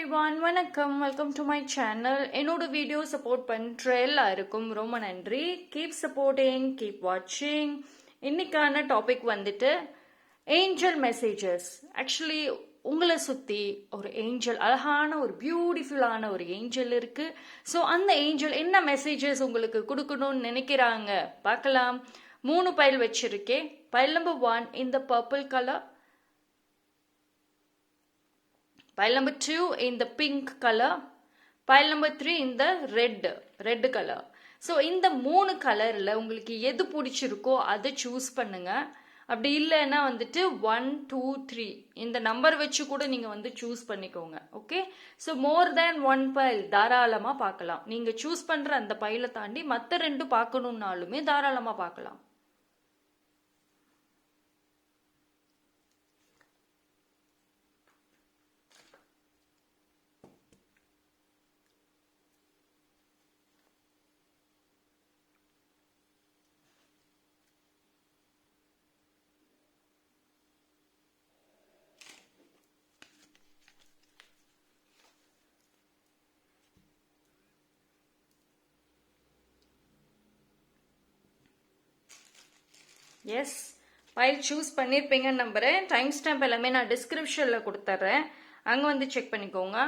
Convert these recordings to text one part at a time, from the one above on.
everyone, வணக்கம். Welcome to my channel. என்னோட video support பண்ணுற எல்லாருக்கும் ரொம்ப நன்றி. கீப் சப்போர்ட்டிங், கீப் வாட்சிங். இன்னைக்கான டாபிக் வந்துட்டு ஏஞ்சல் மெசேஜஸ். ஆக்சுவலி உங்களை சுற்றி ஒரு ஏஞ்சல், அழகான ஒரு பியூட்டிஃபுல்லான ஒரு ஏஞ்சல் இருக்கு. ஸோ அந்த ஏஞ்சல் என்ன மெசேஜஸ் உங்களுக்கு கொடுக்கணும்னு நினைக்கிறாங்க பார்க்கலாம். 3 பைல் வச்சிருக்கேன். பைல் நம்பர் 1 இந்த purple colour, pile number 2 in the pink color, pile number 3 in the red color. So இந்த 3 கலர்ல உங்களுக்கு எது பிடிச்சிருக்கோ அதை சூஸ் பண்ணுங்க. அப்படி இல்லைன்னா வந்துட்டு 1 2 3 இந்த நம்பர் வச்சு கூட நீங்க வந்து சூஸ் பண்ணிக்கோங்க. ஓகே, ஸோ மோர் தேன் 1 பைல் தாராளமா பார்க்கலாம். நீங்க சூஸ் பண்ற அந்த பைலை தாண்டி மற்ற 2 பார்க்கணும்னாலுமே தாராளமா பார்க்கலாம். எஸ், ஃபைல் சூஸ் பண்ணியிருப்பீங்கன்னு நம்புகிறேன். டைம் ஸ்டாம்ப் எல்லாமே நான் டிஸ்கிரிப்ஷனில் கொடுத்துட்றேன், அங்கே வந்து செக் பண்ணிக்கோங்க.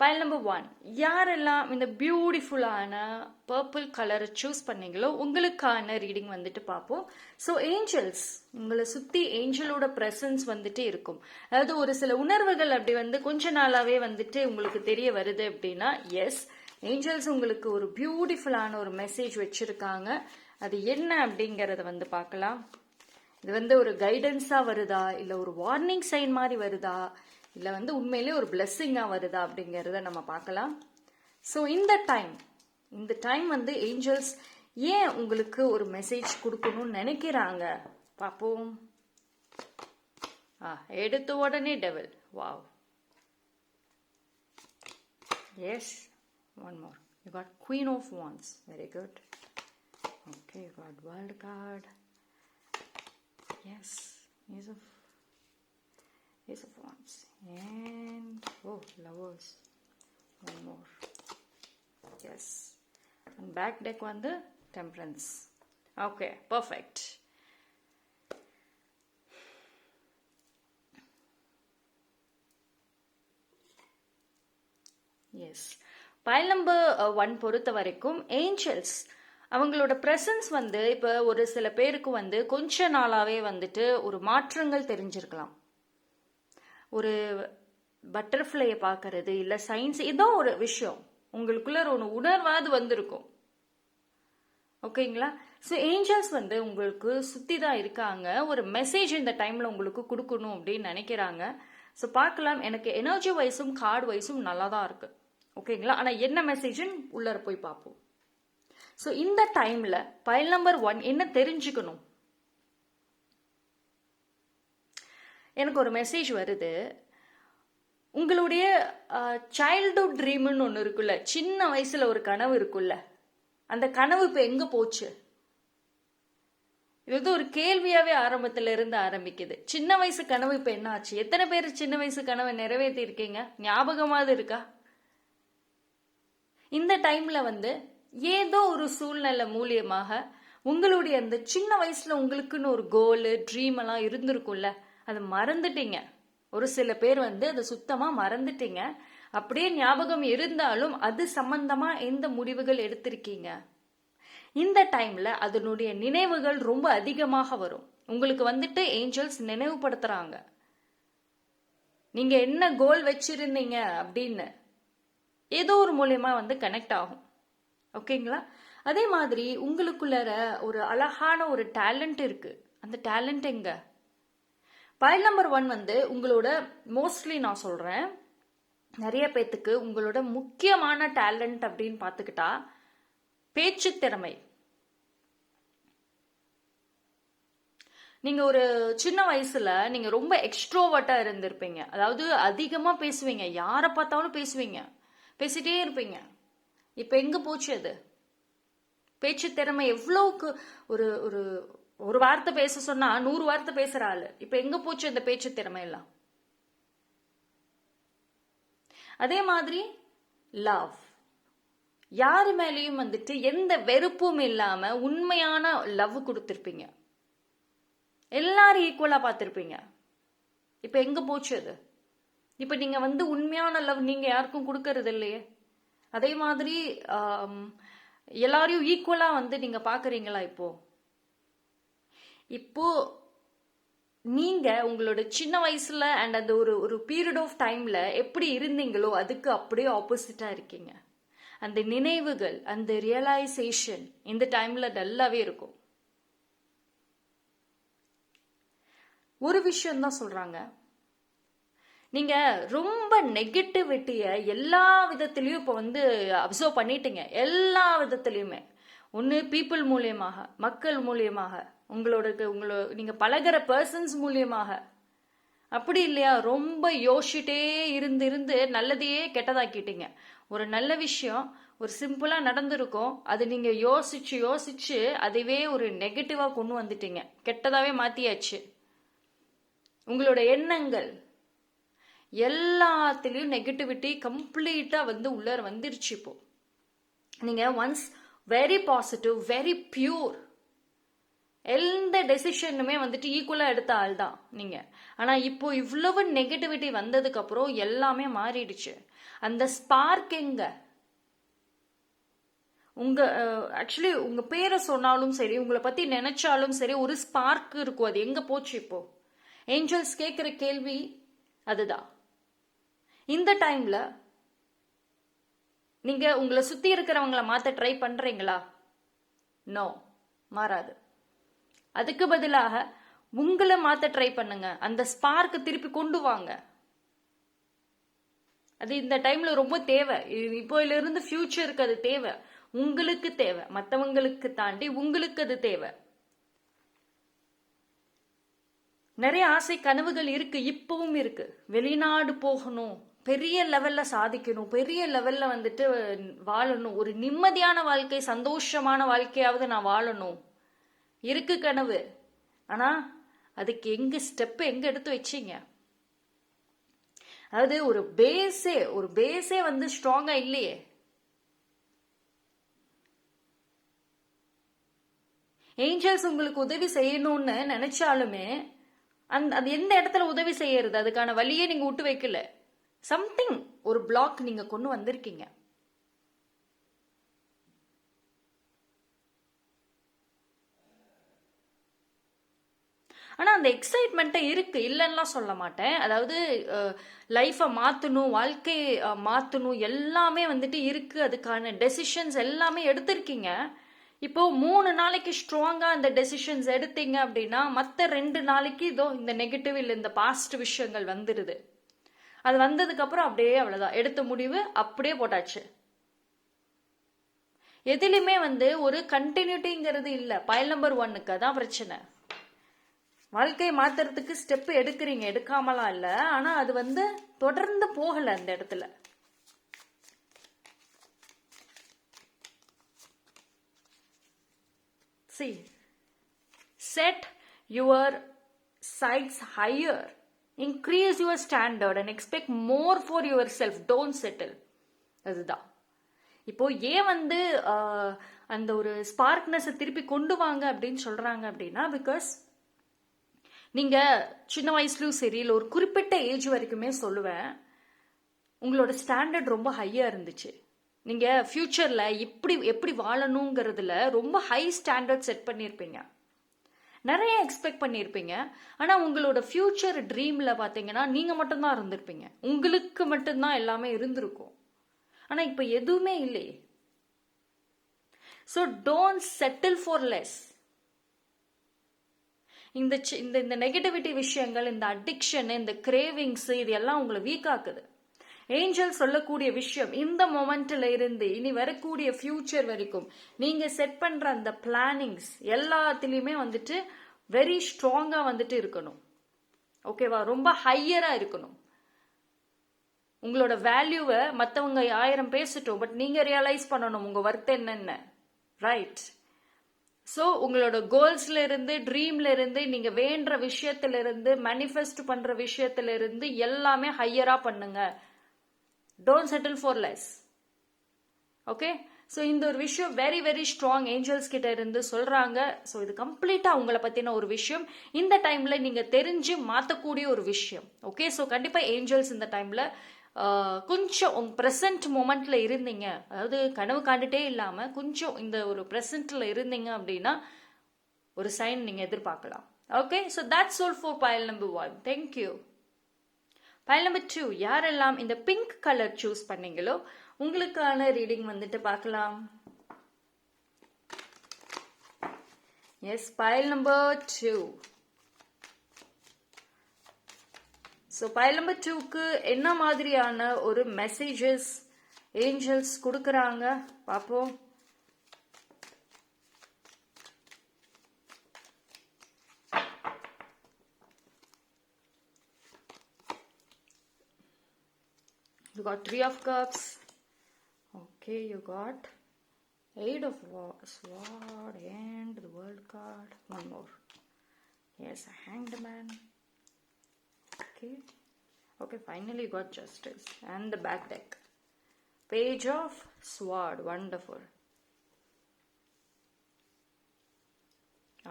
ஃபைல் நம்பர் 1 யாரெல்லாம் இந்த பியூட்டிஃபுல்லான பர்பிள் கலரை சூஸ் பண்ணீங்களோ உங்களுக்கான ரீடிங் வந்துட்டு பார்ப்போம். ஸோ ஏஞ்சல்ஸ், உங்களை சுற்றி ஏஞ்சலோட ப்ரெசன்ஸ் வந்துட்டு இருக்கும். அதாவது ஒரு சில உணர்வுகள் அப்படி வந்து கொஞ்ச நாளாகவே வந்துட்டு உங்களுக்கு தெரிய வருது அப்படின்னா எஸ், ஏஞ்சல்ஸ் உங்களுக்கு ஒரு பியூட்டிஃபுல்லான ஒரு மெசேஜ் வச்சிருக்காங்க. அது என்ன அப்படிங்கறத வந்து பார்க்கலாம். இது வந்து ஒரு கைடன்ஸா வருதா, இல்ல ஒரு வார்னிங் சைன் மாதிரி வருதா, இல்ல வந்து உண்மையிலே ஒரு பிளெஸ்ஸிங்கா வருதா அப்படிங்கறத நம்ம பார்க்கலாம். ஸோ இந்த டைம் வந்து ஏஞ்சல்ஸ் ஏன் உங்களுக்கு ஒரு மெசேஜ் கொடுக்கணும்னு நினைக்கிறாங்க பார்ப்போம். எடுத்த உடனே devil. Wow, yes. One more. You got Queen of Wands. Very good. Okay, you got World card. Yes. Ace of Wands. And Lovers. One more. Yes. And back deck on the Temperance. Okay, perfect. Yes. File number 1 பொறுத்த வரைக்கும் Angeles அவங்களோட presence வந்து இப்போ ஒரு சில பேருக்கு வந்து கொஞ்ச நாளாவே வந்துட்டு ஒரு மாற்றங்கள் தெரிஞ்சிருக்கலாம். ஒரு பட்டர்ஃப்ளையை பார்க்கறது, இல்லை சயின்ஸ், ஏதோ ஒரு விஷயம் உங்களுக்குள்ள ஒரு உணர்வாது வந்திருக்கும். ஓகேங்களா? ஸோ ஏஞ்சல்ஸ் வந்து உங்களுக்கு சுற்றி தான் இருக்காங்க. ஒரு மெசேஜ் இந்த டைமில் உங்களுக்கு கொடுக்கணும் அப்படின்னு நினைக்கிறாங்க. ஸோ பார்க்கலாம். எனக்கு எனர்ஜி வைஸும் கார்டு வைஸும் நல்லா தான் இருக்கு. ஓகேங்களா? ஆனால் என்ன மெசேஜ்னு உள்ளர போய் பார்ப்போம். ஸோ இந்த டைம்ல பைல் நம்பர் 1 என்ன தெரிஞ்சுக்கணும்? எனக்கு ஒரு மெசேஜ் வருது. உங்களுடைய சைல்ட்ஹுட் ட்ரீம்னு ஒன்று இருக்குல்ல, சின்ன வயசுல ஒரு கனவு இருக்குல்ல, அந்த கனவு இப்போ எங்க போச்சு? இது வந்து ஒரு கேள்வியாவே ஆரம்பத்துல இருந்து ஆரம்பிக்குது. சின்ன வயசு கனவு இப்போ என்ன ஆச்சு? எத்தனை பேர் சின்ன வயசு கனவை நிறைவேற்றி இருக்கீங்க? ஞாபகமாவது இருக்கா? இந்த டைம்ல வந்து ஏதோ ஒரு சூழ்நிலை மூலியமாக உங்களுடைய அந்த சின்ன வயசுல உங்களுக்குன்னு ஒரு கோலு, ட்ரீம் எல்லாம் இருந்திருக்கும்ல, அதை மறந்துட்டீங்க. ஒரு சில பேர் வந்து அதை சுத்தமா மறந்துட்டீங்க. அப்படியே ஞாபகம் இருந்தாலும் அது சம்பந்தமா எந்த முடிவுகள் எடுத்திருக்கீங்க? இந்த டைம்ல அதனுடைய நினைவுகள் ரொம்ப அதிகமாக வரும். உங்களுக்கு வந்துட்டு ஏஞ்சல்ஸ் நினைவுபடுத்துறாங்க நீங்க என்ன கோல் வச்சிருந்தீங்க அப்படின்னு. ஏதோ ஒரு மூலியமா வந்து கனெக்ட் ஆகும். ஓகேங்களா? அதே மாதிரி உங்களுக்குள்ள ஒரு அழகான ஒரு டேலண்ட் இருக்கு. அந்த டேலண்ட் எங்க? பைல் நம்பர் 1 வந்து உங்களோட மோஸ்ட்லி நான் சொல்றேன், நிறைய பேத்துக்கு உங்களோட முக்கியமான டேலண்ட் அப்படின்னு பார்த்துக்கிட்டா பேச்சு திறமை. நீங்க ஒரு சின்ன வயசுல நீங்க ரொம்ப எக்ஸ்ட்ரோவர்ட்டா இருந்திருப்பீங்க. அதாவது அதிகமா பேசுவீங்க, யாரை பார்த்தாலும் பேசுவீங்க, பேசிட்டே இருப்பீங்க. இப்ப எங்க போச்சு அது? பேச்சு திறமை எவ்வளவுக்கு ஒரு ஒரு ஒரு வார்த்தை பேச சொன்னா 100 வார்த்தை பேசுற ஆளு. இப்ப எங்க போச்சு அந்த பேச்சு திறமை எல்லாம்? அதே மாதிரி லவ், யாரு மேலேயும் வந்துட்டு எந்த வெறுப்பும் இல்லாம உண்மையான லவ் கொடுத்திருப்பீங்க. எல்லாரும் ஈக்குவலா பார்த்திருப்பீங்க. இப்ப எங்க போச்சு அது? இப்ப நீங்க வந்து உண்மையான லவ் நீங்க யாருக்கும் கொடுக்கறது இல்லையே. அதே மாதிரி எல்லாரையும் ஈக்குவலா வந்து நீங்க பாக்குறீங்களா? இப்போ நீங்க உங்களோட சின்ன வயசுல அண்ட் அந்த ஒரு ஒரு பீரியட் ஆஃப் டைம்ல எப்படி இருந்தீங்களோ அதுக்கு அப்படியே ஆப்போசிட்டா இருக்கீங்க. அந்த நினைவுகள், அந்த ரியலைசேஷன் இந்த டைம்ல நல்லாவே இருக்கும். ஒரு விஷயம் தான் சொல்றாங்க, நீங்க ரொம்ப நெகட்டிவிட்டிய எல்லா விதத்திலயும் இப்ப வந்து அப்சர்வ் பண்ணிட்டீங்க. எல்லா விதத்திலயுமே ஒன்னு பீப்புள் மூலியமாக, மக்கள் மூலியமாக, நீங்க பழகிற பர்சன்ஸ் மூலியமாக, அப்படி இல்லையா ரொம்ப யோசிச்சுட்டே இருந்து இருந்து நல்லதையே கெட்டதாக்கிட்டீங்க. ஒரு நல்ல விஷயம் ஒரு சிம்பிளா நடந்திருக்கும், அது நீங்க யோசிச்சு யோசிச்சு அதுவே ஒரு நெகட்டிவா கொண்டு வந்துட்டீங்க, கெட்டதாவே மாத்தியாச்சு. உங்களோட எண்ணங்கள் எல்லாத்திலையும் நெகட்டிவிட்டி கம்ப்ளீட்டா வந்து உள்ளார வந்துருச்சு. இப்போ நீங்க once very positive, very pure, எந்த டெசிஷனுமே வந்துட்டு ஈக்குவலா எடுத்த ஆள் தான் நீங்க. ஆனா இப்போ இவ்வளவு நெகட்டிவிட்டி வந்ததுக்கு அப்புறம் எல்லாமே மாறிடுச்சு. அந்த ஸ்பார்க் எங்க? ஆக்சுவலி உங்க பேரை சொன்னாலும் சரி, உங்களை பத்தி நினைச்சாலும் சரி, ஒரு ஸ்பார்க் இருக்கும். அது எங்க போச்சு இப்போ? ஏஞ்சல்ஸ் கேட்கிற கேள்வி அதுதான். இந்த டைம்ல நீங்க உங்களை சுத்தி இருக்கிறவங்களை மாத்த ட்ரை பண்றீங்களா? நோ, மாறாது. அதுக்கு பதிலாக உங்களை மாத்த ட்ரை பண்ணுங்க. அந்த ஸ்பார்க் திருப்பி கொண்டு வாங்க. அது இந்த டைம்ல ரொம்ப தேவை. இப்போல இருந்து ஃபியூச்சருக்கு அது தேவை. உங்களுக்கு தேவை, மற்றவங்களுக்கு தாண்டி உங்களுக்கு அது தேவை. நிறைய ஆசை கனவுகள் இருக்கு, இப்பவும் இருக்கு. வெளிநாடு போகணும், பெரிய லெவல்ல சாதிக்கணும், பெரிய லெவல்ல வந்துட்டு வாழணும், ஒரு நிம்மதியான வாழ்க்கை, சந்தோஷமான வாழ்க்கையாவது நான் வாழணும் இருக்கு கனவு. ஆனா அதுக்கு எங்க ஸ்டெப் எங்க எடுத்து வச்சீங்க? அதாவது ஒரு பேஸே வந்து ஸ்ட்ராங்கா இல்லையே. ஏஞ்சல்ஸ் உங்களுக்கு உதவி செய்யணும்னு நினைச்சாலுமே அது எந்த இடத்துல உதவி செய்யறது, அதுக்கான வழியே நீங்க விட்டு வைக்கல. சம்திங் ஒரு பிளாக் நீங்க கொண்டு வந்திருக்கீங்க. ஆனா அந்த எக்ஸைட்மெண்ட்டை இருக்கு, இல்லைன்னா சொல்ல மாட்டேன். அதாவது லைஃபை மாத்தணும், வாழ்க்கையை மாத்தணும், எல்லாமே வந்துட்டு இருக்கு. அதுக்கான டெசிஷன்ஸ் எல்லாமே எடுத்திருக்கீங்க. இப்போ 3 நாளைக்கு ஸ்ட்ராங்கா அந்த டெசிஷன்ஸ் எடுத்தீங்க அப்படின்னா மற்ற 2 நாளைக்கு இதோ இந்த நெகட்டிவ் இல்லை இந்த பாஸ்ட் விஷயங்கள் வந்துடுது. அது வந்ததுக்கு அப்புறம் அப்படியே அவ்வளவுதான், எடுத்த முடிவு அப்படியே போட்டாச்சு. எதுலையுமே வந்து ஒரு கண்டினியூட்டிங்கிறது இல்லை. பைல் நம்பர் 1க்கு அதான் பிரச்சனை. வாழ்க்கையை மாத்துறதுக்கு ஸ்டெப் எடுக்கிறீங்க, எடுக்காமலாம் இல்லை. ஆனா அது வந்து தொடர்ந்து போகல அந்த இடத்துல. See, set your sights higher, increase your standard and expect more for yourself. Don't settle. அதுதான் இப்போ ஏன் வந்து அந்த ஒரு ஸ்பார்க்னஸை திருப்பி கொண்டு வாங்க அப்படின்னு சொல்றாங்க அப்படின்னா, பிகாஸ் நீங்க சின்ன வயசுலயும் சரி இல்லை ஒரு குறிப்பிட்ட ஏஜ் வரைக்குமே சொல்லுவேன், உங்களோட ஸ்டாண்டர்ட் ரொம்ப ஹையா இருந்துச்சு. நீங்க ஃபியூச்சர்ல எப்படி வாழணுங்கிறதுல ரொம்ப ஹை ஸ்டாண்டர்ட் செட் பண்ணியிருப்பீங்க, நிறைய எக்ஸ்பெக்ட் பண்ணியிருப்பீங்க. ஆனா உங்களோட ஃபியூச்சர் ட்ரீம்ல பாத்தீங்கன்னா நீங்க மட்டும்தான் இருந்திருப்பீங்க, உங்களுக்கு மட்டும்தான் எல்லாமே இருந்திருக்கும். ஆனா இப்ப எதுவுமே இல்லையே. So don't settle for less. இந்த நெகட்டிவிட்டி விஷயங்கள், இந்த அடிக்ஷன், இந்த கிரேவிங்ஸ், இது எல்லாம் உங்களை வீக் ஆக்குது. ஏஞ்சல் சொல்லக்கூடிய விஷயம், இந்த மொமெண்ட்ல இருந்து இனி வரக்கூடிய ஃபியூச்சர் வரைக்கும் நீங்க செட் பண்ற அந்த பிளானிங்ஸ் எல்லாத்திலயுமே வந்துட்டு வெரி ஸ்ட்ராங்கா வந்துட்டு இருக்கணும். ஓகேவா? ரொம்ப ஹையரா இருக்கணும். உங்களோட வேல்யூவை மற்றவங்க 1000 பேசட்டும், பட் நீங்க ரியலைஸ் பண்ணணும் உங்க ஒர்த் என்னன்னு. ரைட்? ஸோ உங்களோட கோல்ஸ்ல இருந்து, ட்ரீம்ல இருந்து, நீங்க வேண்ட விஷயத்துல இருந்து, மேனிஃபெஸ்ட் பண்ற விஷயத்துல இருந்து எல்லாமே ஹையரா பண்ணுங்க. Don't settle for less. Okay, so இந்த ஒரு விஷயம் வெரி வெரி ஸ்ட்ராங் ஏஞ்சல்ஸ் கிட்ட இருந்து சொல்றாங்க. ஸோ இது கம்ப்ளீட்டா உங்களை பத்தின ஒரு விஷயம். இந்த டைம்ல நீங்க தெரிஞ்சு மாத்தக்கூடிய ஒரு விஷயம். ஓகே, ஸோ கண்டிப்பா ஏஞ்சல்ஸ் இந்த டைம்ல கொஞ்சம் உங்க ப்ரெசன்ட் மொமெண்ட்ல இருந்தீங்க, அதாவது கனவு காண்டுட்டே இல்லாம கொஞ்சம் இந்த ஒரு ப்ரெசன்ட்ல இருந்தீங்க அப்படின்னா ஒரு சைன் நீங்க எதிர்பார்க்கலாம். Okay, so that's all for file number 1. Thank you. File number 2, யாரெல்லாம் இந்த பிங்க் கலர் சூஸ் பண்ணீங்களோ உங்களுக்கான ரீடிங் வந்துட்டு பார்க்கலாம். Yes, file number 2. So file number 2க்கு என்ன மாதிரியான ஒரு மெசேஜஸ் ஏஞ்சல்ஸ் கொடுக்குறாங்க பார்ப்போம். You got 3 of cups. Okay, you got 8 of sword and the world card. One more. Yes, a hanged man. Okay, finally you got justice and the back deck. Page of sword. Wonderful.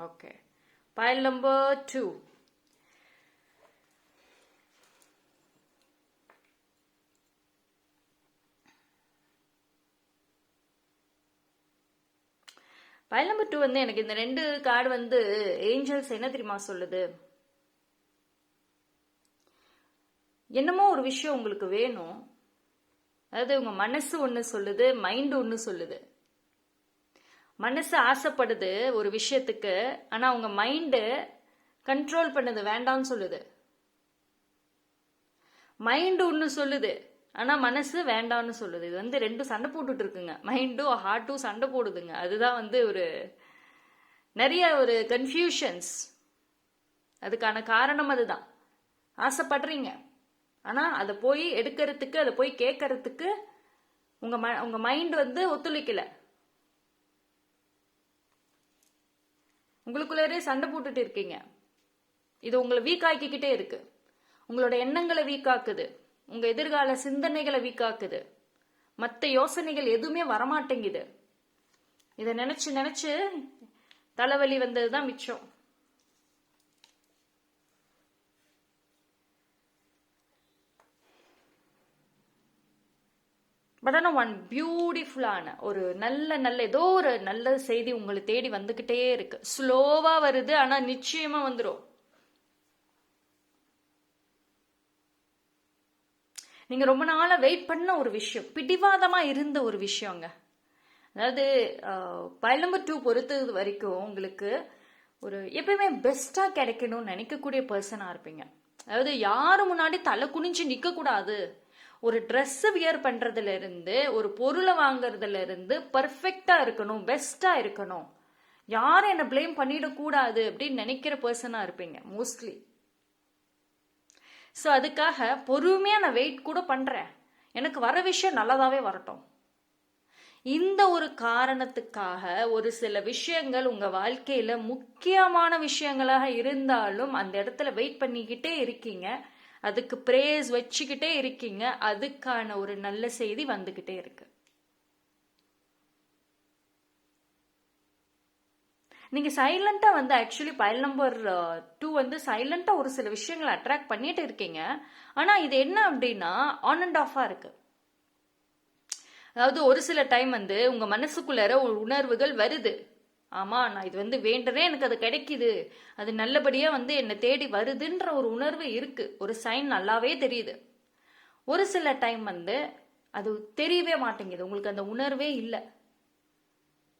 Okay, pile number 2. File number 2 வந்து எனக்கு இந்த 2 card வந்து Angeles என்ன தெரியுமா சொல்லுது, என்னமோ ஒரு விஷயம் உங்களுக்கு வேணும். அதாவது உங்க மனசு ஒண்ணு சொல்லுது, மைண்ட் ஒண்ணு சொல்லுது. மனசு ஆசைப்படுது ஒரு விஷயத்துக்கு, ஆனா உங்க மைண்டு கண்ட்ரோல் பண்ணுது, வேண்டாம்னு சொல்லுது. மைண்டு ஒண்ணு சொல்லுது, ஆனா மனசு வேண்டாம்னு சொல்லுது. இது வந்து 2 சண்டை போட்டுட்டு இருக்குங்க. மைண்டும் ஹார்ட்டும் சண்டை போடுதுங்க. அதுதான் வந்து ஒரு நிறைய ஒரு கன்ஃபியூஷன்ஸ். அதுக்கான காரணம் அதுதான். ஆசைப்படுறீங்க, ஆனா அதை போய் எடுக்கிறதுக்கு, அதை போய் கேட்கறதுக்கு உங்க மைண்ட் வந்து ஒத்துழைக்கல. உங்களுக்குள்ளே சண்டை போட்டுட்டு இருக்கீங்க. இது உங்களை வீக் ஆக்கிக்கிட்டே இருக்கு. உங்களோட எண்ணங்களை வீக் ஆக்குது, உங்க எதிர்கால சிந்தனைகளை வீக் ஆக்குது. மற்ற யோசனைகள் எதுவுமே வரமாட்டேங்குது. இதை நினைச்சு நினைச்சு தலைவலி வந்ததுதான் மிச்சம். பட் ஆனால் ஒன் பியூட்டிஃபுல்லான ஒரு நல்ல ஏதோ ஒரு நல்ல செய்தி உங்களை தேடி வந்துகிட்டே இருக்கு. ஸ்லோவா வருது, ஆனா நிச்சயமா வந்துடும். நீங்க ரொம்ப நாளா வெயிட் பண்ண ஒரு விஷயம், பிடிவாதமா இருந்த ஒரு விஷயங்க. அதாவது பைல் நம்பர் 2 பொறுத்தது வரைக்கும் உங்களுக்கு ஒரு எப்பயுமே பெஸ்டா கிடைக்கணும்னு நினைக்கக்கூடிய பர்சனா இருப்பீங்க. அதாவது யாரு முன்னாடி தலை குனிஞ்சு நிக்க கூடாது. ஒரு ட்ரெஸ் வியர் பண்றதுல இருந்து, ஒரு பொருளை வாங்குறதுல இருந்து பர்ஃபெக்டா இருக்கணும், பெஸ்டா இருக்கணும், யாரும் என்ன பிளேம் பண்ணிடக்கூடாது அப்படின்னு நினைக்கிற பர்சனா இருப்பீங்க மோஸ்ட்லி. ஸோ அதுக்காக பொறுமையா நான் வெயிட் கூட பண்றேன், எனக்கு வர விஷயம் நல்லதாவே வரட்டும். இந்த ஒரு காரணத்துக்காக ஒரு சில விஷயங்கள் உங்க வாழ்க்கையில முக்கியமான விஷயங்களாக இருந்தாலும் அந்த இடத்துல வெயிட் பண்ணிக்கிட்டே இருக்கீங்க. அதுக்கு பிரேஸ் வச்சுக்கிட்டே இருக்கீங்க. அதுக்கான ஒரு நல்ல செய்தி வந்துகிட்டே இருக்கு. நீங்க சைலண்டா வந்து ஆக்சுவலி பைல் நம்பர் 2 வந்து சைலண்டா ஒரு சில விஷயங்களை அட்ராக்ட் பண்ணிட்டு இருக்கீங்க. ஆனா இது என்ன அப்படின்னா ஆன் அண்ட் ஆஃபா இருக்கு. அதாவது ஒரு சில டைம் வந்து உங்க மனசுக்குள்ளார ஒரு உணர்வுகள் வருது. ஆமா, நான் இது வந்து வேண்டனே, எனக்கு அது கிடைக்குது, அது நல்லபடியா வந்து என்னை தேடி வருதுன்ற ஒரு உணர்வு இருக்கு. ஒரு சைன் நல்லாவே தெரியுது. ஒரு சில டைம் வந்து அது தெரியவே மாட்டேங்குது, உங்களுக்கு அந்த உணர்வே இல்லை.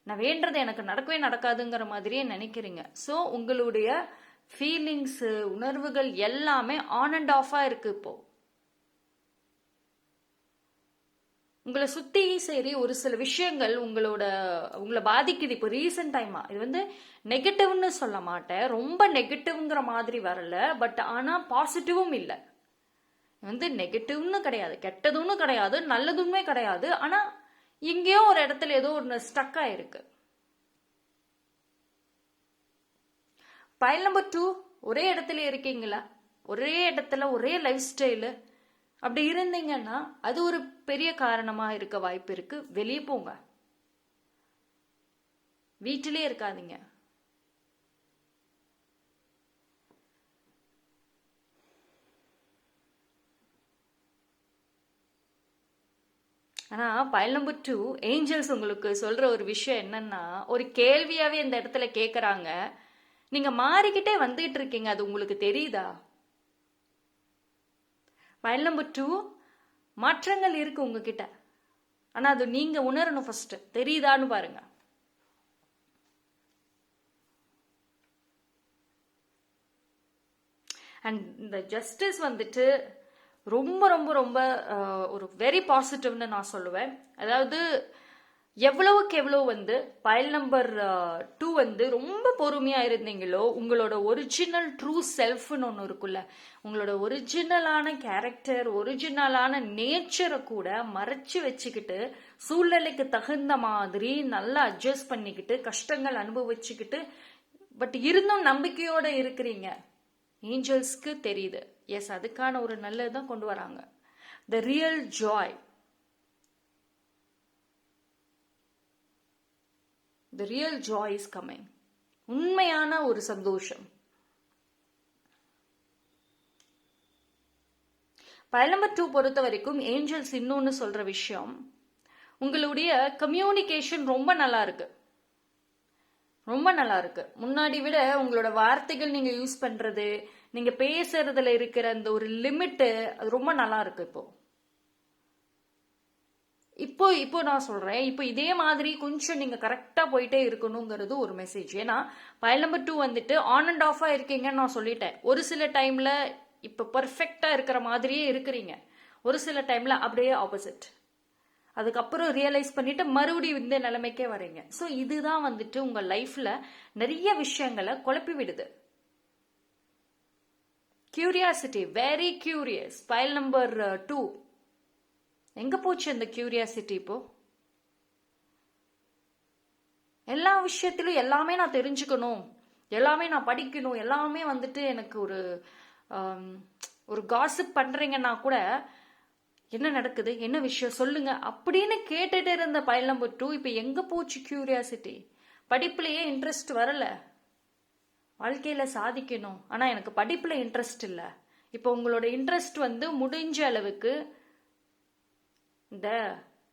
நான் வேண்டது எனக்கு நடக்கவே நடக்காதுங்கிற மாதிரியே நினைக்கிறீங்க. ஸோ உங்களுடைய ஃபீலிங்ஸ், உணர்வுகள் எல்லாமே ஆன் அண்ட் ஆஃபா இருக்கு. இப்போ உங்களை சுத்தி சரி ஒரு சில விஷயங்கள் உங்களை பாதிக்குது. இப்போ ரீசன்ட் டைமா இது வந்து நெகட்டிவ்னு சொல்ல மாட்டேன், ரொம்ப நெகட்டிவ்ங்கிற மாதிரி வரல. பட் ஆனா பாசிட்டிவும் இல்லை. வந்து நெகட்டிவ்னு கிடையாது, கெட்டதுன்னு கிடையாது, நல்லதுமே கிடையாது. ஆனா இங்கேயோ ஒரு இடத்துல ஏதோ ஒன்று ஸ்டக் ஆயிருக்கு. பைல் நம்பர் 2, ஒரே இடத்துல இருக்கீங்களா? ஒரே இடத்துல ஒரே லைஃப் ஸ்டைலு அப்படி இருந்தீங்கன்னா அது ஒரு பெரிய காரணமா இருக்க வாய்ப்பு இருக்கு. வெளியே போங்க, வீட்டிலே இருக்காதீங்க. ஆனா பைல் நம்பர் 2 ஏஞ்சல்ஸ் உங்களுக்கு சொல்ற ஒரு விஷயம் என்னன்னா, ஒரு கேள்வியாவே இந்த இடத்துல கேக்குறாங்க, நீங்க மாறிக்கிட்டே வந்துகிட்டு இருக்கீங்க, அது உங்களுக்கு தெரியுதா? பைல் நம்பர் 2 மாற்றங்கள் இருக்கு உங்ககிட்ட, ஆனா அது நீங்க உணரணும். ஃபர்ஸ்ட் தெரியுதான்னு பாருங்க. அண்ட் இந்த ஜஸ்டிஸ் வந்துட்டு ரொம்ப ரொம்ப ரொம்ப ஒரு வெரி பாசிட்டிவ்னு நான் சொல்லுவேன். அதாவது எவ்வளவுக்கு எவ்வளவு வந்து பைல் நம்பர் 2 வந்து ரொம்ப பொறுமையா இருந்தீங்களோ, உங்களோட ஒரிஜினல் ட்ரூ செல்ஃப்னு ஒன்று இருக்குல்ல, உங்களோட ஒரிஜினலான கேரக்டர், ஒரிஜினலான நேச்சரை கூட மறைச்சு வச்சுக்கிட்டு சூழ்நிலைக்கு தகுந்த மாதிரி நல்லா அட்ஜஸ்ட் பண்ணிக்கிட்டு கஷ்டங்கள் அனுபவிச்சுக்கிட்டு பட் இருந்தும் நம்பிக்கையோட இருக்கிறீங்க. ஏஞ்சல்ஸ்க்கு தெரியுது, எஸ் அதுக்கான ஒரு நல்லதுதான் கொண்டு வராங்க. The real Joy, the real Joy is coming. உண்மையான ஒரு சந்தோஷம். பைல் நம்பர் 2 பொறுத்த வரைக்கும் ஏஞ்சல்ஸ் இன்னொன்னு சொல்ற விஷயம், உங்களுடைய கம்யூனிகேஷன் ரொம்ப நல்லா இருக்கு, ரொம்ப நல்லா இருக்கு. முன்னாடி விட உங்களோட வார்த்தைகள் நீங்க யூஸ் பண்றது, நீங்க பேசுறதுல இருக்கிற அந்த ஒரு லிமிட் அது ரொம்ப நல்லா இருக்கு. இப்போ இப்போ நான் சொல்றேன், இப்போ இதே மாதிரி கொஞ்சம் நீங்க கரெக்டா போயிட்டே இருக்கணுங்கிறது ஒரு மெசேஜ். ஏன்னா பைல் நம்பர் 2 வந்துட்டு ஆன் அண்ட் ஆஃபா இருக்கீங்கன்னு நான் சொல்லிட்டேன். ஒரு சில டைம்ல இப்ப பர்ஃபெக்டா இருக்கிற மாதிரியே இருக்கிறீங்க, ஒரு சில டைம்ல அப்படியே ஆப்போசிட். அதுக்கப்புறம் ரியலைஸ் பண்ணிட்டு மறுபடியும் இந்த நிலைமைக்கே வரீங்க. ஸோ இதுதான் வந்துட்டு உங்க லைஃப்ல நிறைய விஷயங்களை குழப்பி விடுது. Curiosity, very curious. File number 2 எங்க போச்சு அந்த கியூரியாசிட்டி? இப்போ எல்லா விஷயத்திலும் எல்லாமே நான் தெரிஞ்சுக்கணும், எல்லாமே நான் படிக்கணும், எல்லாமே வந்துட்டு எனக்கு ஒரு காசிப் பண்றீங்கன்னா கூட என்ன நடக்குது, என்ன விஷயம் சொல்லுங்க அப்படின்னு கேட்டுட்டு இருந்த பைல் நம்பர் 2 இப்ப எங்க போச்சு கியூரியாசிட்டி? படிப்புலயே இன்ட்ரெஸ்ட் வரல, வாழ்க்கையில சாதிக்கணும், ஆனா எனக்கு படிப்புல இன்ட்ரெஸ்ட் இல்ல. இப்போ உங்களோட இன்ட்ரெஸ்ட் வந்து முடிஞ்ச அளவுக்கு இந்த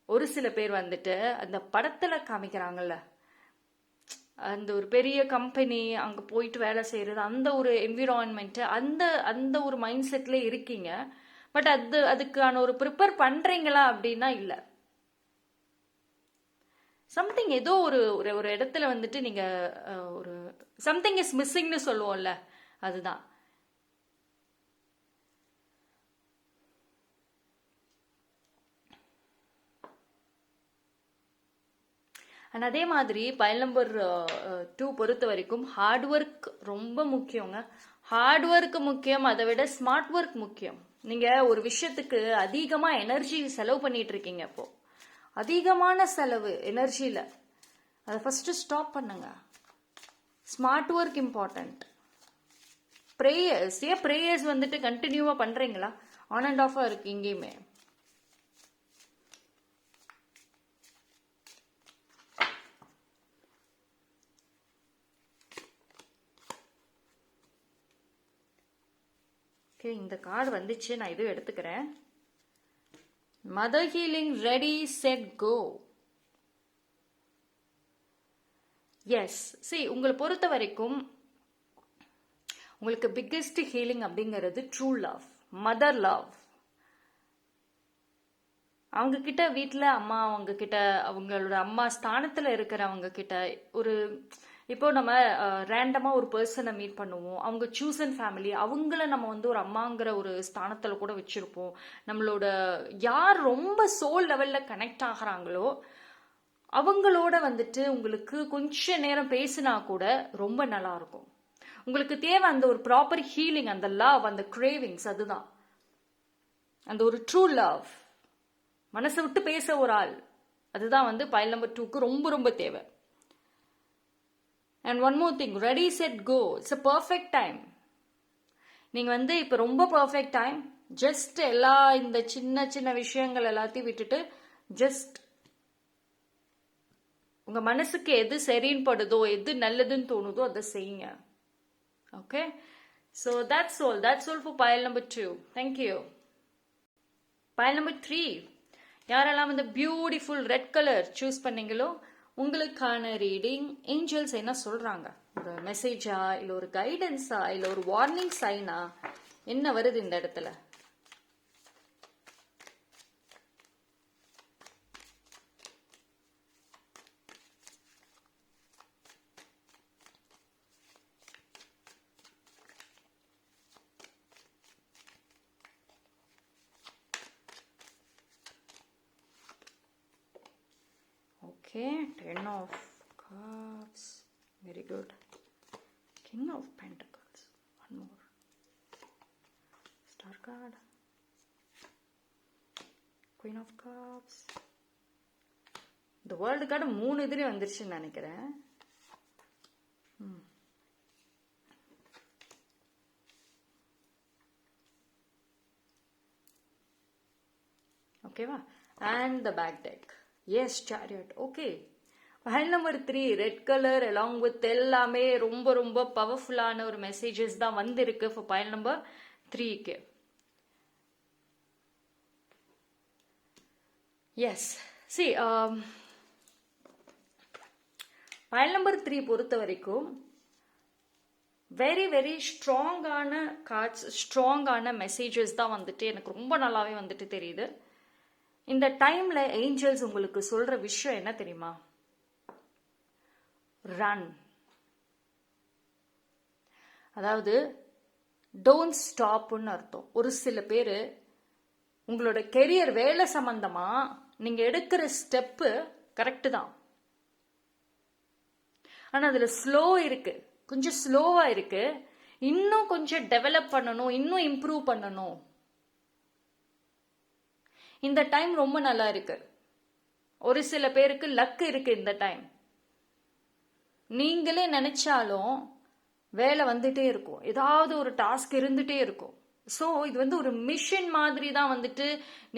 ஒரு சில பேர் வந்துட்டு அந்த படத்துல காமிக்கிறாங்கல்ல, அந்த ஒரு பெரிய கம்பெனி அங்க போயிட்டு வேலை செய்யறது, அந்த ஒரு என்விரான்மெண்ட், அந்த அந்த ஒரு மைண்ட் செட்ல இருக்கீங்க. பட் அதுக்கான ஒரு ப்ரிப்பேர் பண்றீங்களா அப்படின்னா இல்ல. சம்திங் ஏதோ ஒரு ஒரு இடத்துல வந்துட்டு நீங்க ஒரு சம்திங் இஸ் மிஸ்ஸிங்னு சொல்லுவோம்ல, அதுதான். அண்ட் அதே மாதிரி பைல் நம்பர் 2 பொறுத்த வரைக்கும் ஹார்ட் ஒர்க் ரொம்ப முக்கியங்க. ஹார்ட் ஒர்க் முக்கியம், அதை விட ஸ்மார்ட் ஒர்க் முக்கியம். நீங்க ஒரு விஷயத்துக்கு அதிகமா எனர்ஜி செலவு பண்ணிட்டு இருக்கீங்க, இப்போ அதிகமான செலவு எனர்ஜியில, அதை ஃபர்ஸ்ட் ஸ்டாப் பண்ணுங்க. Smart work important. ப்ரேயர்ஸ், ஏன் ப்ரேயர்ஸ் வந்துட்டு கண்டினியூவா பண்றீங்களா? ஆன் அண்ட் ஆஃபா இருக்கு இங்கேயுமே. இந்த கார்டு வந்துச்சு, நான் இதுவும் எடுத்துக்கிறேன். Mother healing, ready set go. Yes, சரி, உங்களை பொறுத்த வரைக்கும் உங்களுக்கு பிக்கெஸ்ட் ஹீலிங் அப்படிங்கிறது ட்ரூ லவ், மதர் லவ். அவங்க கிட்ட, வீட்டில் அம்மா அவங்க கிட்ட, அவங்களோட அம்மா ஸ்தானத்துல இருக்கிறவங்க கிட்ட ஒரு, இப்போ நம்ம ரேண்டமா ஒரு பர்சனை மீட் பண்ணுவோம், அவங்க சூசன் ஃபேமிலி, அவங்கள நம்ம வந்து ஒரு அம்மாங்கிற ஒரு ஸ்தானத்துல கூட வச்சிருப்போம். நம்மளோட யார் ரொம்ப சோல் லெவல்ல கனெக்ட் ஆகுறாங்களோ அவங்களோட வந்துட்டு உங்களுக்கு கொஞ்ச நேரம் பேசினா கூட ரொம்ப நல்லா இருக்கும். உங்களுக்கு தேவை அந்த ஒரு ப்ராப்பர் ஹீலிங், அந்த லவ், அந்த கிரேவிங்ஸ், அதுதான் அந்த ஒரு ட்ரூ லவ். மனசை விட்டு பேச ஒரு ஆள், அதுதான் வந்து பைல் நம்பர் 2க்கு ரொம்ப ரொம்ப தேவை. And one more thing, ready set go. It's a perfect time. நீங்க இப்போ ரொம்ப பர்ஃபெக்ட் டைம். ஜஸ்ட் எல்லா இந்த சின்ன சின்ன விஷயங்கள் எல்லாத்தையும் விட்டுட்டு ஜஸ்ட் உங்க மனசுக்கு எது சரின்னு படுதோ, எது நல்லதுன்னு தோணுதோ அதை செய்யுங்க. Okay, so that's all for pile number 2. Thank you. pile number 3, யாரெல்லாம் இந்த பியூட்டிஃபுல் ரெட் கலர் சூஸ் பண்ணீங்களோ உங்களுக்கான ரீடிங் ஏஞ்சல்ஸ் என்ன சொல்றாங்க? ஒரு மெசேஜா, இல்ல ஒரு கைடன்ஸா, இல்ல ஒரு வார்னிங் சைனா, என்ன வருது இந்த இடத்துல? Okay, 10 of Cups. Very good. King of Pentacles. One more. Star card. Queen of Cups. The World card 3 இதுலயே வந்துருச்சுன்னு நினைக்கிறேன். ஓகேவா? And the back deck. Yes, Chariot. Okay. Pile number 3, red color along with எல்லாமே ரொம்ப ரொம்ப பவர்ஃபுல்லான ஒரு messages தான் வந்திருக்கு for pile number 3க்கு. Yes. See, pile number 3 பொறுத்த வரைக்கும் வெரி வெரி ஸ்ட்ராங்கான கார்ட்ஸ், ஸ்ட்ராங்கான மெசேஜஸ் தான் எனக்கு ரொம்ப நல்லாவே தெரியுது. இந்த டைம்ல ஏஞ்சல்ஸ் உங்களுக்கு சொல்ற விஷயம் என்ன தெரியுமா? ரன். அதாவது டோன்ட் ஸ்டாப்னு அர்த்தம். ஒரு சில பேரு உங்களோட கெரியர், வேலை சம்பந்தமா நீங்க எடுக்கிற ஸ்டெப்பு கரெக்ட் தான், ஆனா அதுல ஸ்லோ இருக்கு, கொஞ்சம் ஸ்லோவா இருக்கு. இன்னும் கொஞ்சம் டெவலப் பண்ணணும், இன்னும் இம்ப்ரூவ் பண்ணணும். இந்த டைம் ரொம்ப நல்லா இருக்கு. ஒரு சில பேருக்கு லக் இருக்கு இந்த டைம். நீங்களே நினைச்சாலும் வேலை வந்துட்டே இருக்கும், ஏதாவது ஒரு டாஸ்க் இருந்துட்டே இருக்கும். ஸோ இது ஒரு மிஷன் மாதிரி தான்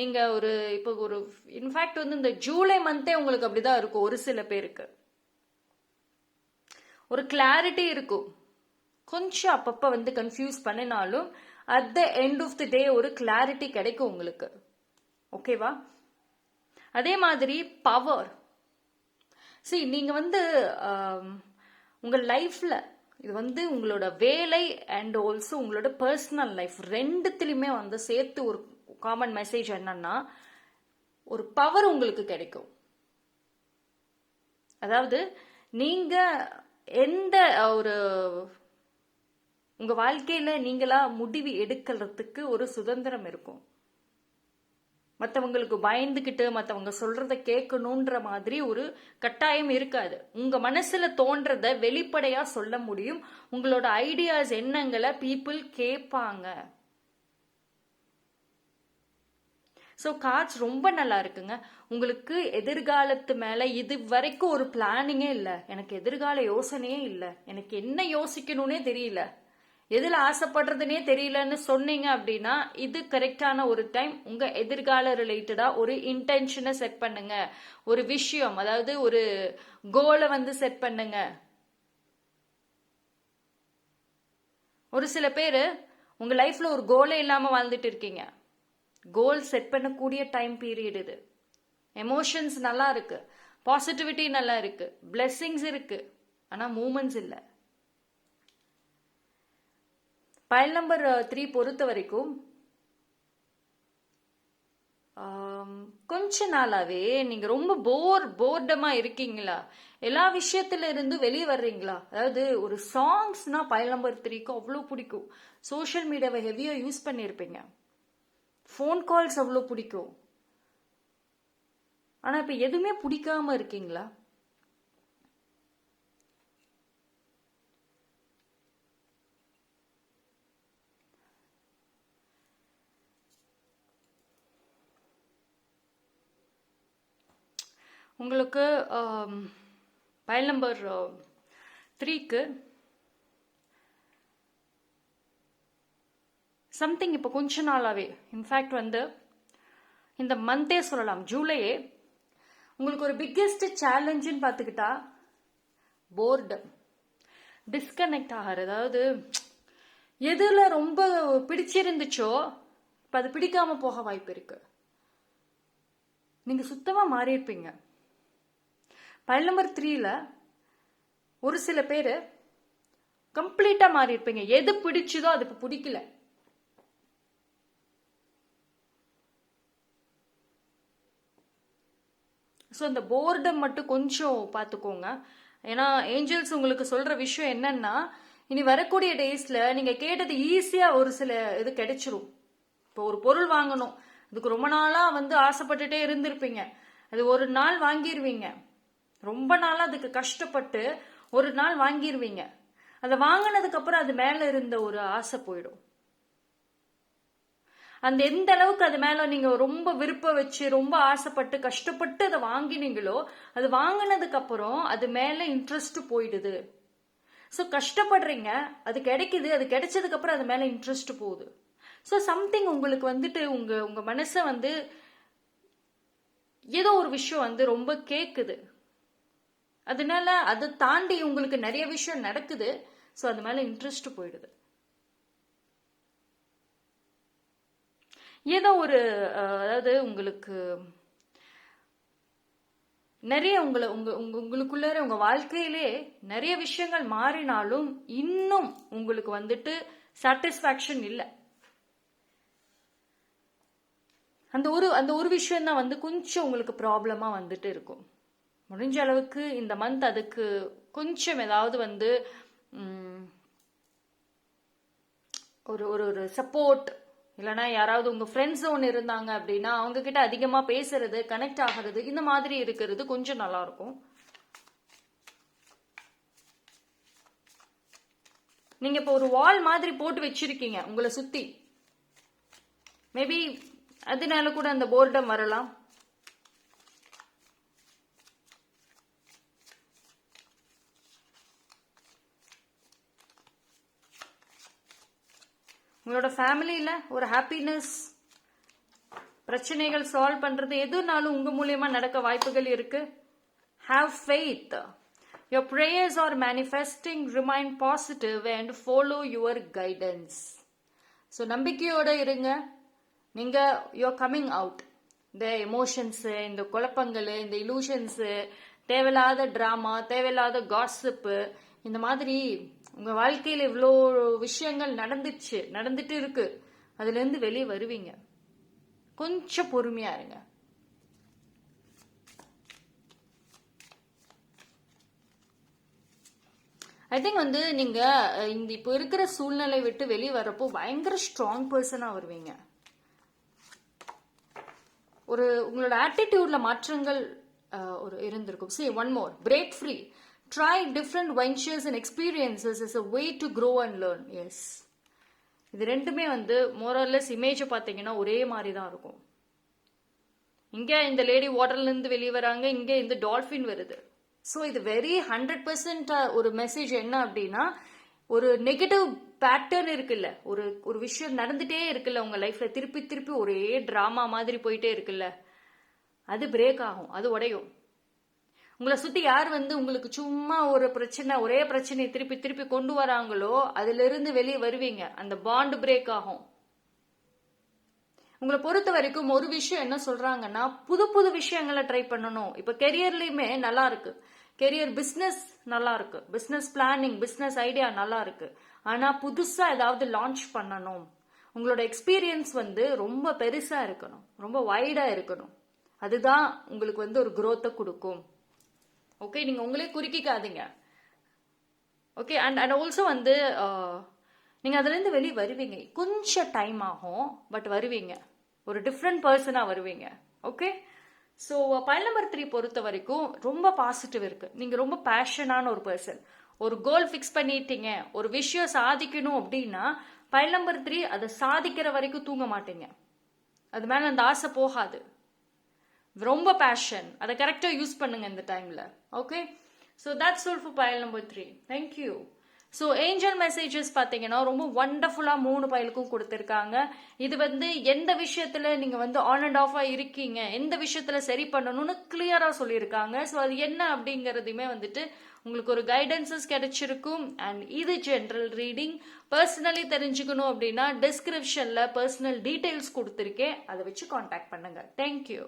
நீங்க இப்போ இன்ஃபேக்ட் இந்த ஜூலை மந்தே உங்களுக்கு அப்படிதான் இருக்கும். ஒரு சில பேருக்கு ஒரு கிளாரிட்டி இருக்கும், கொஞ்சம் அப்பப்ப கன்ஃபியூஸ் பண்ணினாலும் at the end of the day ஒரு கிளாரிட்டி கிடைக்கும் உங்களுக்கு. ஓகேவா? அதே மாதிரி பவர். சரி, நீங்க உங்க லைஃப்ல இது உங்களோட வேலை அண்ட் ஆல்சோ உங்களோட பர்சனல் லைஃப் ரெண்டுத்திலுமே சேர்த்து ஒரு காமன் மெசேஜ் என்னன்னா, ஒரு பவர் உங்களுக்கு கிடைக்கும். அதாவது நீங்க எந்த ஒரு உங்க வாழ்க்கையில நீங்களா முடிவு எடுக்கிறதுக்கு ஒரு சுதந்திரம் இருக்கும். மற்றவங்களுக்கு பயந்துகிட்டு மற்றவங்க சொல்றத கேட்கணுன்ற மாதிரி ஒரு கட்டாயம் இருக்காது. உங்க மனசுல தோன்றத வெளிப்படையா சொல்ல முடியும். உங்களோட ஐடியாஸ், எண்ணங்களை பீப்புள் கேட்பாங்க. ஸோ கார்ட்ஸ் ரொம்ப நல்லா இருக்குங்க. உங்களுக்கு எதிர்காலத்து மேல இது வரைக்கும் ஒரு பிளானிங்கே இல்லை, எனக்கு எதிர்கால யோசனையே இல்லை, எனக்கு என்ன யோசிக்கணும்னே தெரியல, எதுல ஆசைப்படுறதுனே தெரியலன்னு சொன்னீங்க அப்படின்னா இது கரெக்டான ஒரு டைம். உங்க எதிர்கால ரிலேட்டடா ஒரு இன்டென்ஷனை செட் பண்ணுங்க, ஒரு விஷயம், அதாவது ஒரு கோலை செட் பண்ணுங்க. ஒரு சில பேரு உங்க லைஃப்ல ஒரு கோலே இல்லாம வாழ்ந்துட்டு இருக்கீங்க. கோல் செட் பண்ணக்கூடிய டைம் பீரியட் இது. எமோஷன்ஸ் நல்லா இருக்கு, பாசிட்டிவிட்டி நல்லா இருக்கு, பிளெஸிங்ஸ் இருக்கு, ஆனா மூமெண்ட்ஸ் இல்லை. பைல் நம்பர் 3 பொறுத்த வரைக்கும் கொஞ்ச நாளாவே நீங்க ரொம்ப போர்டமா இருக்கீங்களா? எல்லா விஷயத்துல இருந்து வெளியே வர்றீங்களா? அதாவது ஒரு சாங்ஸ்னா பைல் நம்பர் 3க்கு அவ்வளோ பிடிக்கும். சோஷியல் மீடியாவை ஹெவியா யூஸ் பண்ணியிருப்பீங்க, ஃபோன் கால்ஸ் அவ்வளோ பிடிக்கும். ஆனா இப்ப எதுவுமே பிடிக்காம இருக்கீங்களா? உங்களுக்கு பைல் நம்பர் 3க்கு சம்திங் இப்போ கொஞ்ச நாளாவே, இன்ஃபேக்ட் வந்து இந்த மந்தே சொல்லலாம், ஜூலையே உங்களுக்கு ஒரு பிக்கெஸ்ட் சேலஞ்சுன்னு பார்த்துக்கிட்டா போர்டம், டிஸ்கனெக்ட் ஆகிறது. அதாவது எதுல ரொம்ப பிடிச்சிருந்துச்சோ இப்போ அது பிடிக்காம போக வாய்ப்பு இருக்கு. நீங்க சுத்தமா மாறி இருப்பீங்க. பைல் நம்பர் 3ல ஒரு சில பேர் கம்ப்ளீட்டா மாறி இருப்பீங்க. எது பிடிச்சதோ அது இப்போ பிடிக்கல. ஸோ அந்த போர்டம் மட்டும் கொஞ்சம் பார்த்துக்கோங்க. ஏன்னா ஏஞ்சல்ஸ் உங்களுக்கு சொல்ற விஷயம் என்னன்னா, இனி வரக்கூடிய டேஸ்ல நீங்க கேட்டது ஈஸியா ஒரு சில இது கிடைச்சிரும். இப்போ ஒரு பொருள் வாங்கணும், அதுக்கு ரொம்ப நாளா வந்து ஆசைப்பட்டுட்டே இருந்திருப்பீங்க, அது ஒரு நாள் வாங்கிடுவீங்க. ரொம்ப நாளா அதுக்கு கஷ்டப்பட்டு ஒரு நாள் வாங்கிடுவீங்க. அதை வாங்கினதுக்கு அப்புறம் அது மேல இருந்த ஒரு ஆசை போயிடும். அந்த எந்த அளவுக்கு அது மேல நீங்க ரொம்ப விருப்பம் வச்சு ரொம்ப ஆசைப்பட்டு கஷ்டப்பட்டு அதை வாங்கினீங்களோ, அது வாங்கினதுக்கு அப்புறம் அது மேல இன்ட்ரெஸ்ட் போயிடுது. ஸோ கஷ்டப்படுறீங்க, அது கிடைக்குது, அது கிடைச்சதுக்கு அப்புறம் அது மேல இன்ட்ரெஸ்ட் போகுது. ஸோ சம்திங் உங்களுக்கு வந்துட்டு உங்க உங்க மனசை வந்து ஏதோ ஒரு விஷயம் வந்து ரொம்ப கேக்குது. அதனால அதை தாண்டி உங்களுக்கு நிறைய விஷயம் நடக்குது. ஸோ அது மேல இன்ட்ரெஸ்ட் போயிடுது. ஏதோ ஒரு அதாவது உங்களுக்கு நிறைய உங்களுக்குள்ள உங்க வாழ்க்கையிலே நிறைய விஷயங்கள் மாறினாலும் இன்னும் உங்களுக்கு வந்துட்டு சாட்டிஸ்பாக்சன் இல்லை. அந்த ஒரு விஷயம் தான் வந்து கொஞ்சம் உங்களுக்கு ப்ராப்ளமா வந்துட்டு இருக்கும். முடிஞ்ச அளவுக்கு இந்த மந்த் அதுக்கு கொஞ்சம் ஏதாவது வந்து ஒரு ஒரு சப்போர்ட், இல்லைனா யாராவது உங்க ஃப்ரெண்ட்ஸ் ஒன்று இருந்தாங்க அப்படின்னா அவங்க கிட்ட அதிகமா பேசுறது, கனெக்ட் ஆகிறது, இந்த மாதிரி இருக்கிறது கொஞ்சம் நல்லா இருக்கும். நீங்க இப்போ ஒரு வால் மாதிரி போட்டு வச்சிருக்கீங்க உங்களை சுத்தி, மேபி அதனால கூட அந்த போர்டம் வரலாம். உங்களோட ஃபேமிலியில ஒரு ஹாப்பினஸ், பிரச்சனைகள் சால்வ் பண்றது எதுனாலும் உங்க மூலியமா நடக்க வாய்ப்புகள் இருக்கு. Have faith. Your prayers are manifesting. Remain positive and follow your guidance. So நம்பிக்கையோட இருங்க. நீங்க you're coming out. இந்த எமோஷன்ஸ், இந்த குழப்பங்கள், இந்த இலூஷன்ஸ், தேவையில்லாத டிராமா, தேவையில்லாத காசிப்பு, இந்த மாதிரி உங்க வாழ்க்கையில இவ்வளோ விஷயங்கள் நடந்துட்டு இருக்கு. அதுல இருந்து வெளியே வருவீங்க. கொஞ்சம் பொறுமையா இருங்க. ஐ திங்க் வந்து நீங்க இந்த இப்போ இருக்கிற சூழ்நிலை விட்டு வெளியே வரப்போ பயங்கர ஸ்ட்ராங் பர்சனா வருவீங்க. ஒரு உங்களோட ஆட்டிடியூட்ல மாற்றங்கள் ஒரு இருந்திருக்கும். See, one more. Break free. Try different ventures and experiences as a way to grow and learn. Yes. இது ரெண்டுமே வந்து மோரல்லஸ் இமேஜ் பார்த்தீங்கன்னா ஒரே மாதிரி தான் இருக்கும். இங்க இந்த லேடி வாட்டர்ல இருந்து வெளியே வராங்க, இங்க இந்த டால்ஃபின் வருது. ஸோ இது வெரி 100% ஒரு மெசேஜ் என்ன அப்படின்னா, ஒரு நெகட்டிவ் பேட்டர்ன் இருக்குல்ல, ஒரு விஷயம் நடந்துட்டே இருக்குல்ல உங்க லைஃப்ல, திருப்பி திருப்பி ஒரே டிராமா மாதிரி போயிட்டே இருக்குல்ல, அது பிரேக் ஆகும், அது உடையும். உங்களை சுத்தி யார் வந்து உங்களுக்கு சும்மா ஒரு பிரச்சனை, ஒரே பிரச்சனையை திருப்பி திருப்பி கொண்டு வராங்களோ அதுல இருந்து வெளியே வருவீங்க. அந்த பாண்ட் பிரேக் ஆகும். உங்களை பொறுத்த வரைக்கும் ஒரு விஷயம் என்ன சொல்றாங்கன்னா, புது புது விஷயங்களை ட்ரை பண்ணணும். இப்ப கெரியர்லயுமே நல்லா இருக்கு, கெரியர் பிசினஸ் நல்லா இருக்கு, பிசினஸ் பிளானிங், பிசினஸ் ஐடியா நல்லா இருக்கு. ஆனா புதுசா ஏதாவது லான்ச் பண்ணணும். உங்களோட எக்ஸ்பீரியன்ஸ் வந்து ரொம்ப பெருசா இருக்கணும், ரொம்ப வைடா இருக்கணும். அதுதான் உங்களுக்கு வந்து ஒரு growth கொடுக்கும். ஓகே, நீங்க உங்களே குறுக்கிக்காதீங்க. ஓகே, அண்ட் ஆல்சோ வந்து நீங்க அதுல இருந்து வெளியே வருவீங்க. கொஞ்சம் டைம் ஆகும், பட் வருவீங்க. ஒரு டிஃப்ரெண்ட் பர்சனா வருவீங்க. ஓகே, ஸோ பைல் நம்பர் 3 பொறுத்த வரைக்கும் ரொம்ப பாசிட்டிவ் இருக்கு. நீங்க ரொம்ப பேஷனான ஒரு பர்சன். ஒரு கோல் ஃபிக்ஸ் பண்ணிட்டீங்க, ஒரு விஷயம் சாதிக்கணும் அப்படின்னா பைல் நம்பர் 3 அதை சாதிக்கிற வரைக்கும் தூங்க மாட்டீங்க. அது மேல அந்த ஆசை போகாது. ரொம்ப பேஷன், அதை கரெக்டா யூஸ் பண்ணுங்க இந்த டைம்ல. Okay, so that's all for பயல் number 3. Thank you. So angel messages பார்த்தீங்கன்னா ரொம்ப வண்டர்ஃபுல்லாக 3 பயலுக்கும் கொடுத்துருக்காங்க. இது வந்து எந்த விஷயத்துல நீங்கள் வந்து ஆன் அண்ட் ஆஃபாக இருக்கீங்க, எந்த விஷயத்துல சரி பண்ணணும்னு கிளியராக சொல்லியிருக்காங்க. ஸோ அது என்ன அப்படிங்கிறதையுமே வந்துட்டு உங்களுக்கு ஒரு கைடன்சஸ் கிடைச்சிருக்கும். அண்ட் இது ஜென்ரல் ரீடிங். பர்சனலி தெரிஞ்சுக்கணும் அப்படின்னா டிஸ்கிரிப்ஷனில் பர்சனல் டீட்டெயில்ஸ் கொடுத்துருக்கேன், அதை வச்சு காண்டாக்ட் பண்ணுங்க. தேங்க்யூ.